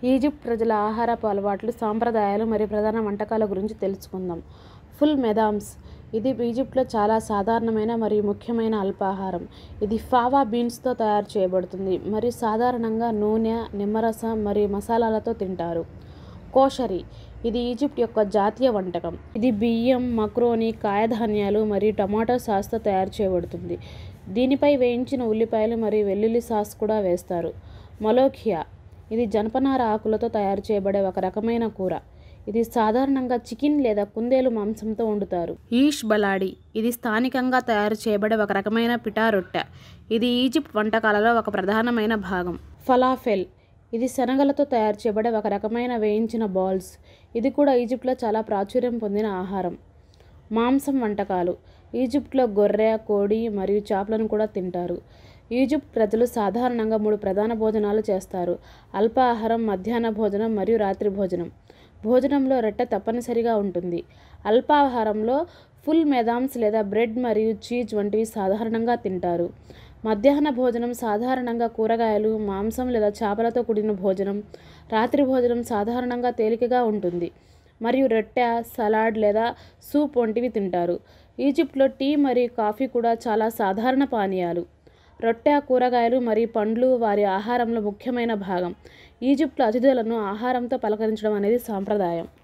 Egypt ప్రజల ఆహారపు అలవాట్లు, సాంప్రదాయాలు మరియు ప్రధాన వంటకాల గురించి తెలుసుకుందాం. ఫుల్ మెదామ్స్ ఇది ఈజిప్ట్లో చాలా సాధారణమైన మరియు ముఖ్యమైన అల్పాహారం. ఇది ఫావా బీన్స్తో తయారు చేయబడుతుంది మరియు సాధారణంగా నూనె, నిమ్మరసం మరియు మసాలాలతో తింటారు. కోషరీ ఇది ఈజిప్ట్ యొక్క జాతీయ వంటకం. ఇది బియ్యం, మక్రోని, కాయధాన్యాలు మరియు టమాటో సాస్తో తయారు చేయబడుతుంది. దీనిపై వేయించిన ఉల్లిపాయలు మరియు వెల్లుల్లి సాస్ కూడా వేస్తారు. మొలోఖియా ఇది జనపనార ఆకులతో తయారు చేయబడే ఒక రకమైన కూర. ఇది సాధారణంగా చికెన్ లేదా కుందేలు మాంసంతో వండుతారు. ఈష్ బలాడి ఇది స్థానికంగా తయారు చేయబడే ఒక రకమైన పిటా రొట్టె. ఇది ఈజిప్ట్ వంటకాలలో ఒక ప్రధానమైన భాగం. ఫలాఫెల్ ఇది శనగలతో తయారు చేయబడే ఒక రకమైన వేయించిన బాల్స్. ఇది కూడా ఈజిప్ట్లో చాలా ప్రాచుర్యం పొందిన ఆహారం. మాంసం వంటకాలు ఈజిప్ట్లో గొర్రె, కోడి మరియు చేపలను కూడా తింటారు. ఈజిప్ట్ ప్రజలు సాధారణంగా 3 ప్రధాన భోజనాలు చేస్తారు: అల్పాహారం, మధ్యాహ్న భోజనం మరియు రాత్రి భోజనం. భోజనంలో రొట్టె తప్పనిసరిగా ఉంటుంది. అల్పాహారంలో ఫుల్ మెదామ్స్ లేదా బ్రెడ్ మరియు చీజ్ వంటివి సాధారణంగా తింటారు. మధ్యాహ్న భోజనం సాధారణంగా కూరగాయలు, మాంసం లేదా చేపలతో కూడిన భోజనం. రాత్రి భోజనం సాధారణంగా తేలికగా ఉంటుంది మరియు రొట్టె, సలాడ్ లేదా సూప్ వంటివి తింటారు. ఈజిప్ట్లో టీ మరియు కాఫీ కూడా చాలా సాధారణ పానీయాలు. రొట్టె, కూరగాయలు మరియు పండ్లు వారి ఆహారంలో ముఖ్యమైన భాగం. ఈజిప్ట్లో అతిథులను ఆహారంతో పలకరించడం అనేది సాంప్రదాయం.